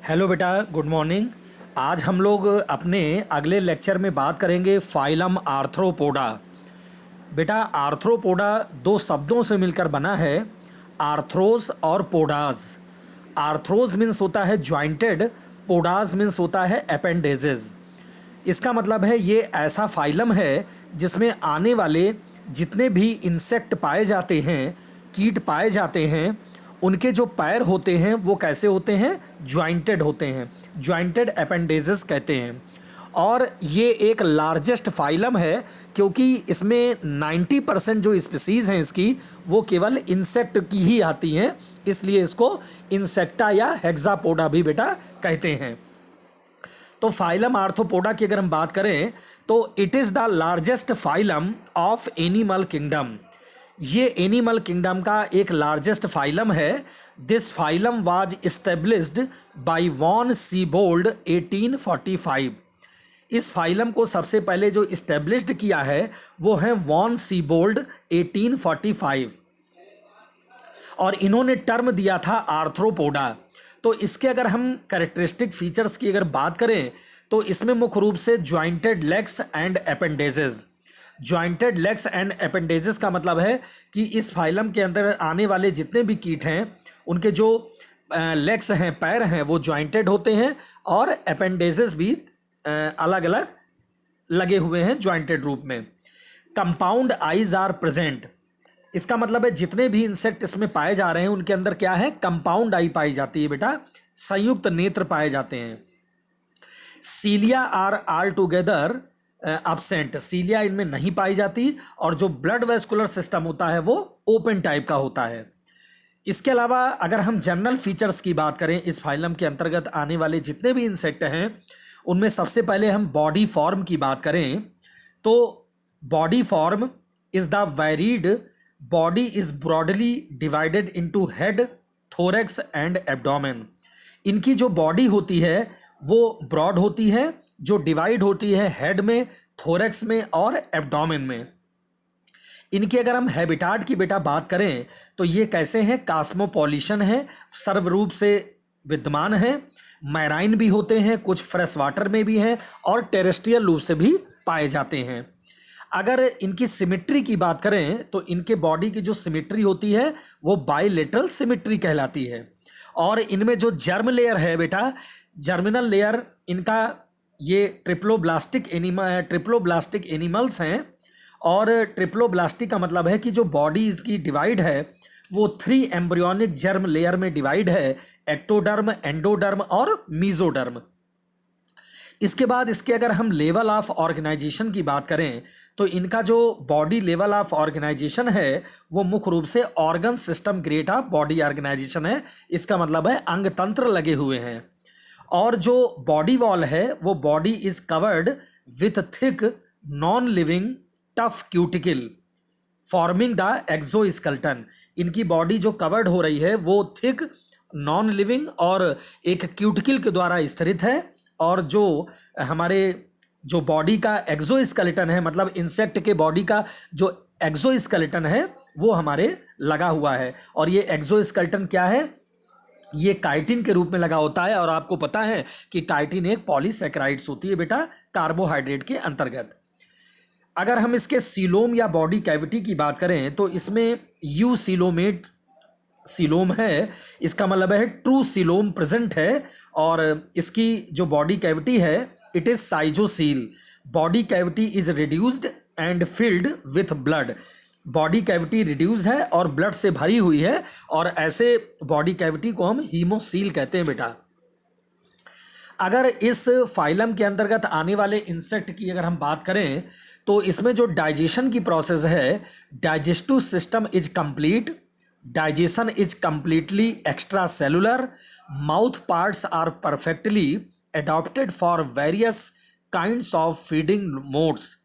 Hello बेटा, good morning. आज हम लोग अपने अगले लेक्चर में बात करेंगे फाइलम आर्थ्रोपोडा। बेटा, आर्थ्रोपोडा दो शब्दों से मिलकर बना है, आर्थ्रोस और पोडास। आर्थ्रोस मीन्स होता है ज्वाइंटेड, पोडास मीन्स होता है अपेंडेजेस। इसका मतलब है ये ऐसा फाइलम है जिसमें आने वाले जितने भी इंसेक्ट पाए जाते हैं, कीट पाए जाते हैं, उनके जो पैर होते हैं वो कैसे होते हैं? ज्वाइंटेड होते हैं, ज्वाइंटेड अपेंडेजेस कहते हैं। और ये एक लार्जेस्ट फाइलम है क्योंकि इसमें 90% जो स्पीसीज़ हैं इसकी वो केवल इंसेक्ट की ही आती हैं, इसलिए इसको इंसेक्टा या हेक्सापोडा भी बेटा कहते हैं। तो फाइलम आर्थ्रोपोडा की अगर हम बात करें तो it is the largest phylum of animal kingdom. ये एनिमल किंगडम का एक लार्जेस्ट फाइलम है। This phylum was established by von Siebold 1845। इस फाइलम को सबसे पहले जो इस्टेब्लिश्ड किया है वो है वॉन सीबोल्ड 1845, और इन्होंने टर्म दिया था आर्थ्रोपोडा। तो इसके अगर हम कैरेक्टरिस्टिक फीचर्स की अगर बात करें तो इसमें मुख्य रूप से jointed legs and appendages. Jointed legs and appendages का मतलब है कि इस फाइलम के अंदर आने वाले जितने भी कीट हैं उनके जो लेग्स हैं, पैर हैं, वो ज्वाइंटेड होते हैं और अपेंडेजेस भी अलग अलग लगे हुए हैं ज्वाइंटेड रूप में। Compound eyes are present. इसका मतलब है जितने भी इंसेक्ट इसमें पाए जा रहे हैं उनके अंदर क्या है? कंपाउंड आई पाई जाती है बेटा, संयुक्त नेत्र पाए जाते हैं। सीलिया आर ऑल टुगेदर एब्सेंट। सीलिया इनमें नहीं पाई जाती और जो ब्लड वेस्कुलर सिस्टम होता है वो ओपन टाइप का होता है। इसके अलावा अगर हम जनरल फीचर्स की बात करें, इस फाइलम के अंतर्गत आने वाले जितने भी इंसेक्ट हैं उनमें सबसे पहले हम बॉडी फॉर्म की बात करें तो body form is the varied body is broadly divided into head, thorax and abdomen. इनकी जो बॉडी होती है वो ब्रॉड होती है, जो डिवाइड होती है हेड में, थोरैक्स में और एब्डोमेन में। इनकी अगर हम हैबिटाट की बेटा बात करें तो ये कैसे हैं? कास्मोपॉलिशन है, सर्वरूप से विद्यमान है, मैराइन भी होते हैं, कुछ फ्रेश वाटर में भी हैं और टेरेस्ट्रियल रूप से भी पाए जाते हैं। अगर इनकी सिमिट्री की बात करें तो इनके बॉडी की जो सिमिट्री होती है वो बाइलेटरल सिमिट्री कहलाती है। और इनमें जो जर्म लेयर है बेटा, जर्मिनल लेयर इनका, ये ट्रिप्लोब्लास्टिक एनिमल्स हैं। और ट्रिप्लोब्लास्टिक का मतलब है कि जो बॉडी इसकी डिवाइड है वो 3 एम्ब्रियोनिक जर्म लेयर में डिवाइड है, एक्टोडर्म, एंडोडर्म और मीजोडर्म। इसके बाद इसके अगर हम लेवल ऑफ ऑर्गेनाइजेशन की बात करें तो इनका जो बॉडी लेवल ऑफ ऑर्गेनाइजेशन है वो मुख्य रूप से organ system grade of body organisation है। इसका मतलब है अंग तंत्र लगे हुए हैं। और जो बॉडी वॉल है वो body is covered with thick non living tough cuticle forming the exoskeleton. इनकी बॉडी जो कवर्ड हो रही है वो थिक नॉन लिविंग और एक क्यूटिकल के द्वारा स्थिरित है। और जो हमारे जो बॉडी का एक्सोस्केलेटन है, मतलब इंसेक्ट के बॉडी का जो एक्सोस्केलेटन है वो हमारे लगा हुआ है। और ये एक्सोस्केलेटन क्या है? ये काइटिन के रूप में लगा होता है। और आपको पता है कि काइटिन एक पॉलीसैकेराइड्स होती है बेटा, कार्बोहाइड्रेट के अंतर्गत। अगर हम इसके सीलोम या बॉडी कैविटी की बात करें तो इसमें यू सीलोमेट सीलोम है। इसका मतलब है ट्रू सीलोम प्रेजेंट है। और इसकी जो बॉडी कैविटी है इट इज साइजोसील। Body cavity is reduced and filled with blood. Body cavity reduce है और ब्लड से भरी हुई है, और ऐसे बॉडी कैविटी को हम हीमोसील कहते हैं बेटा। अगर इस फाइलम के अंतर्गत आने वाले इंसेक्ट की अगर हम बात करें तो इसमें जो डाइजेशन की प्रोसेस है, digestive system is complete, digestion is completely extracellular, mouth parts are perfectly adopted for various kinds of feeding modes.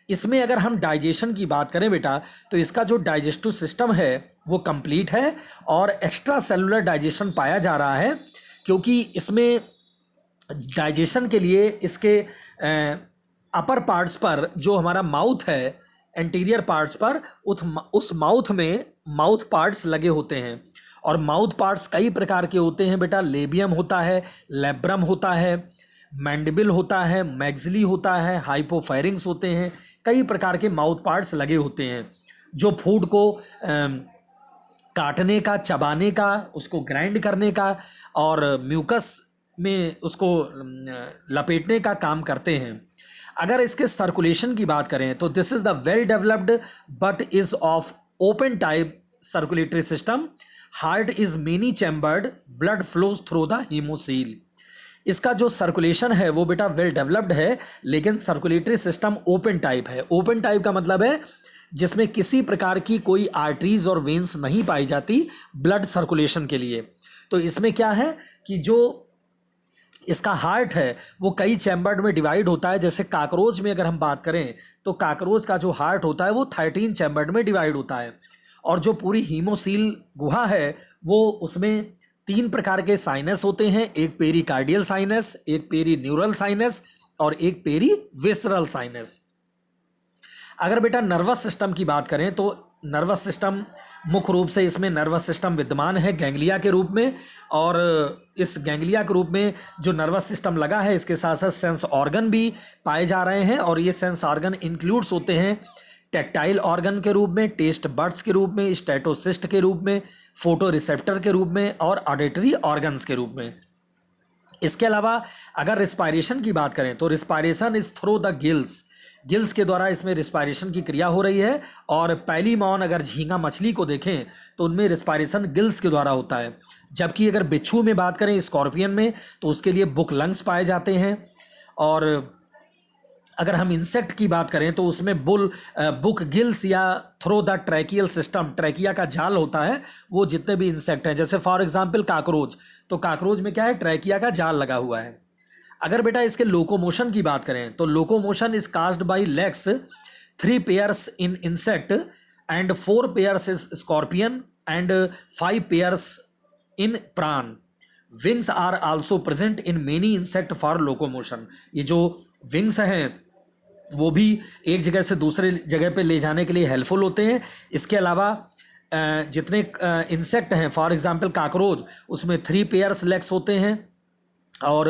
इसमें अगर हम डाइजेशन की बात करें बेटा तो इसका जो डाइजेस्टिव सिस्टम है वो कंप्लीट है और एक्स्ट्रा सेलुलर डाइजेशन पाया जा रहा है, क्योंकि इसमें डाइजेशन के लिए इसके अपर पार्ट्स पर जो हमारा माउथ है, एंटीरियर पार्ट्स पर उस माउथ में माउथ पार्ट्स लगे होते हैं। और माउथ पार्ट्स कई प्रकार के होते हैं बेटा। लेबियम होता है, लेब्रम होता है, मैंडिबिल होता है, मैग्जिली होता है, हाइपोफेरिंग्स होते हैं। कई प्रकार के माउथ पार्ट्स लगे होते हैं जो फूड को काटने का, चबाने का, उसको ग्राइंड करने का और म्यूकस में उसको लपेटने का काम करते हैं। अगर इसके सर्कुलेशन की बात करें तो this is the well developed but is of open type circulatory system. Heart is many chambered, blood flows through the haemocoel. इसका जो सर्कुलेशन है वो बेटा वेल डेवलप्ड है, लेकिन सर्कुलेटरी सिस्टम ओपन टाइप है। ओपन टाइप का मतलब है जिसमें किसी प्रकार की कोई आर्टरीज और वेन्स नहीं पाई जाती ब्लड सर्कुलेशन के लिए। तो इसमें क्या है कि जो इसका हार्ट है वो कई चैम्बर्ड में डिवाइड होता है। जैसे काकरोच में अगर हम बात करें तो काकरोच का जो हार्ट होता है वो 13 चैम्बर्ड में डिवाइड होता है। और जो पूरी हीमोसील गुहा है वो उसमें 3 प्रकार के साइनस होते हैं, एक पेरिकार्डियल साइनस, एक पेरी न्यूरल साइनस और एक पेरी विसरल साइनस। अगर बेटा नर्वस सिस्टम की बात करें तो नर्वस सिस्टम मुख्य रूप से इसमें नर्वस सिस्टम विद्यमान है गैंग्लिया के रूप में, और इस गैंग्लिया के रूप में जो नर्वस सिस्टम लगा है इसके साथ साथ सेंस ऑर्गन भी पाए जा रहे हैं। और ये सेंस ऑर्गन इंक्लूड्स होते हैं टैक्टाइल ऑर्गन के रूप में, टेस्ट बड्स के रूप में, स्टेटोसिस्ट के रूप में, फोटो रिसेप्टर के रूप में और ऑडिटरी ऑर्गन्स के रूप में। इसके अलावा अगर रिस्पायरेशन की बात करें तो respiration is through the gills. Gills के द्वारा इसमें रिस्पायरेशन की क्रिया हो रही है। और पैलीमॉन अगर झींगा मछली को देखें तो उनमें रिस्पायरेशन गिल्स के द्वारा होता है। जबकि अगर बिच्छू में बात करें, स्कॉर्पियन में, तो उसके लिए बुक लंग्स पाए जाते हैं। और अगर हम इंसेक्ट की बात करें तो उसमें बुक गिल्स या through the tracheal system, trachea का जाल होता है वो जितने भी इंसेक्ट हैं। जैसे फॉर एग्जांपल काकरोच, तो काकरोच में क्या है, ट्रैकिया का जाल लगा हुआ है। अगर बेटा इसके लोकोमोशन की बात करें तो locomotion is caused by legs, 3 pairs in insect and 4 pairs is scorpion and 5 pairs in prawn. Wings are also present in many insect for locomotion. ये जो विंग्स हैं वो भी एक जगह से दूसरे जगह पे ले जाने के लिए हेल्पफुल होते हैं। इसके अलावा जितने इंसेक्ट हैं, फॉर एग्जांपल काकरोच, उसमें 3 पेयर्स लेग्स होते हैं, और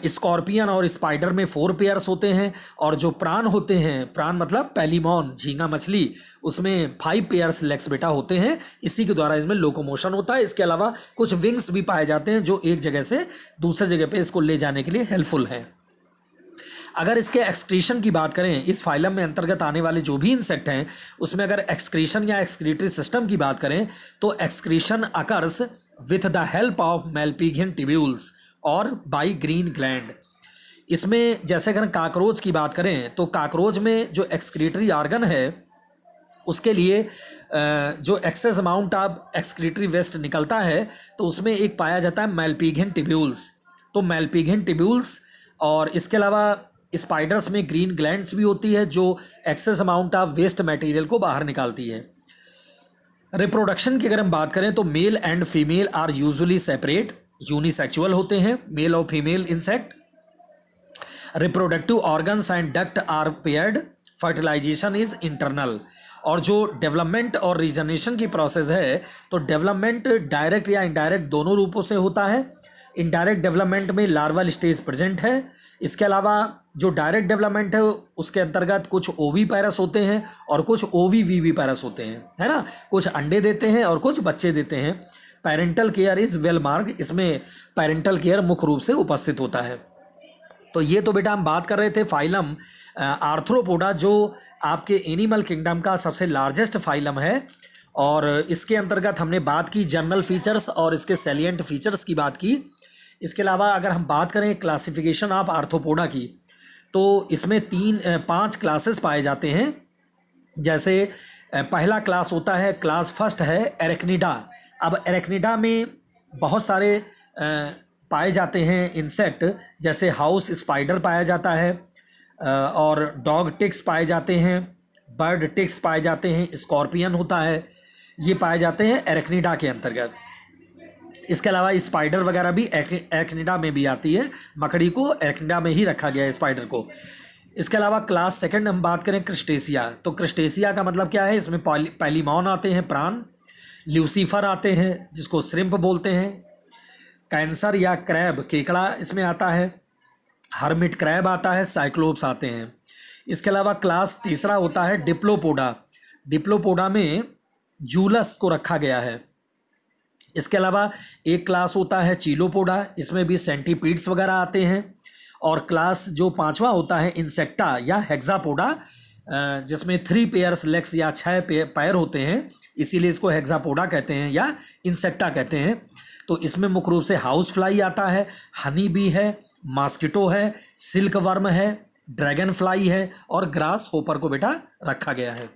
स्कॉर्पियन और स्पाइडर में 4 पेयर्स होते हैं। और जो प्राण होते हैं, प्राण मतलब पैलीमॉन झींगा मछली, उसमें 5 पेयर्स लेग्स बेटा होते हैं। इसी के द्वारा इसमें लोकोमोशन होता है। इसके अलावा कुछ विंग्स भी पाए जाते हैं जो एक जगह से दूसरे जगह पे इसको ले जाने के लिए हेल्पफुल हैं। अगर इसके एक्सक्रीशन की बात करें, इस फाइलम में अंतर्गत आने वाले जो भी इंसेक्ट हैं उसमें अगर एक्सक्रीशन या एक्सक्रीटरी सिस्टम की बात करें तो excretion occurs with the help of Malpighian tubules और बाई ग्रीन ग्लैंड। इसमें जैसे अगर काकरोच की बात करें तो काकरोच में जो एक्सक्रीटरी ऑर्गन है उसके लिए जो excess amount of excretory waste निकलता है तो उसमें एक पाया जाता है मैल्पिघियन ट्यूब्यूल्स। तो मैल्पिघियन ट्यूब्यूल्स, और इसके अलावा स्पाइडर्स में ग्रीन ग्लैंड्स भी होती है जो excess amount of waste material को बाहर निकालती है। रिप्रोडक्शन की अगर हम बात करें तो male and female are usually separate, unisexual होते हैं मेल और female insect. Reproductive organs and duct are paired, fertilisation is internal. और जो डेवलपमेंट और रीजनरेशन की प्रोसेस है तो डेवलपमेंट डायरेक्ट या इनडायरेक्ट दोनों रूपों से होता है। इनडायरेक्ट डेवलपमेंट में लार्वल स्टेज प्रेजेंट है। इसके अलावा जो डायरेक्ट डेवलपमेंट है उसके अंतर्गत कुछ ओवी पैरस होते हैं और कुछ ओवी वीवी पैरस होते हैं, है ना। कुछ अंडे देते हैं और कुछ बच्चे देते हैं। Parental care is well marked, इसमें पेरेंटल केयर मुख्य रूप से उपस्थित होता है। तो ये तो बेटा हम बात कर रहे थे फाइलम आर्थ्रोपोडा, जो आपके एनिमल किंगडम का सबसे लार्जेस्ट फाइलम है। और इसके अंतर्गत हमने बात की जनरल फीचर्स और इसके सैलिएंट फीचर्स की बात की। इसके अलावा अगर हम बात करें क्लासिफिकेशन ऑफ आर्थ्रोपोडा की तो इसमें 5 क्लासेस पाए जाते हैं। जैसे पहला क्लास होता है, क्लास फर्स्ट है एरेक्निडा। अब एरेक्निडा में बहुत सारे पाए जाते हैं इंसेक्ट, जैसे हाउस स्पाइडर पाया जाता है, और डॉग टिक्स पाए जाते हैं, बर्ड टिक्स पाए जाते हैं, स्कॉर्पियन होता है, ये पाए जाते हैं एरेक्निडा के अंतर्गत। इसके अलावा स्पाइडर वगैरह भी एरेक्निडा में भी आती है, मकड़ी को एरेक्निडा में ही रखा गया है स्पाइडर को। इसके अलावा क्लास सेकंड हम बात करें क्रिस्टेसिया, तो क्रिस्टेसिया का मतलब क्या है, इसमें पैलीमॉन आते हैं प्राण, ल्यूसीफर आते हैं जिसको श्रिम्प बोलते हैं। कैंसर या क्रैब, केकड़ा इसमें आता है। हर्मिट क्रैब आता है। साइक्लोप्स आते हैं। इसके अलावा क्लास तीसरा होता है डिप्लोपोडा। डिप्लोपोडा में जूलस को रखा गया है। इसके अलावा एक क्लास होता है चीलोपोडा, इसमें भी सेंटीपीड्स वगैरह आते हैं। और क्लास जो पांचवा होता है इंसेक्टा या हेक्सापोडा, जिसमें 3 पेयर्स लेग्स या 6 पैर होते हैं, इसीलिए इसको हेक्सापोडा कहते हैं या इंसेक्टा कहते हैं। तो इसमें मुख्य रूप से हाउस फ्लाई आता है, हनी बी है, मॉस्किटो है, सिल्क वर्म है, ड्रैगन फ्लाई है और ग्रास होपर को बेटा रखा गया है।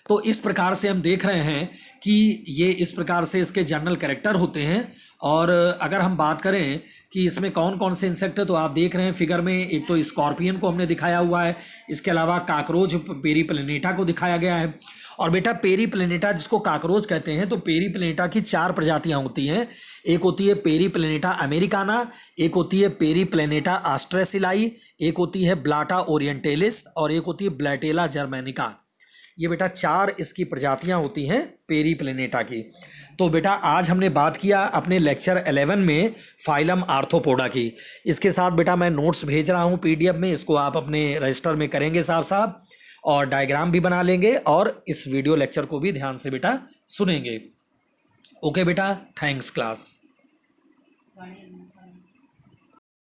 तो इस प्रकार से हम देख रहे हैं कि ये इस प्रकार से इसके जनरल कैरेक्टर होते हैं। और अगर हम बात करें कि इसमें कौन कौन से इंसेक्ट है, तो आप देख रहे हैं फिगर में, एक तो स्कॉर्पियन को हमने दिखाया हुआ है। इसके अलावा काकरोच पेरीप्लेनेटा को दिखाया गया है। और बेटा पेरीप्लेनेटा जिसको काकरोच कहते हैं, तो पेरीप्लेनेटा की 4 प्रजातियां होती हैं। एक होती है पेरीप्लेनेटा अमेरिकाना, एक होती है पेरीप्लेनेटा ऑस्ट्रेसिलाई, एक होती है ब्लाटा ओरिएंटेलिस और एक होती है ब्लैटेला जर्मेनिका। ये बेटा 4 इसकी प्रजातियां होती हैं पेरीप्लेनेटा की। तो बेटा आज हमने बात किया अपने लेक्चर 11 में फाइलम आर्थ्रोपोडा की। इसके साथ बेटा मैं नोट्स भेज रहा हूँ PDF में, इसको आप अपने रजिस्टर में करेंगे साहब और डायग्राम भी बना लेंगे और इस वीडियो लेक्चर को भी ध्यान से बेटा सुनेंगे। ओके बेटा, थैंक्स क्लास।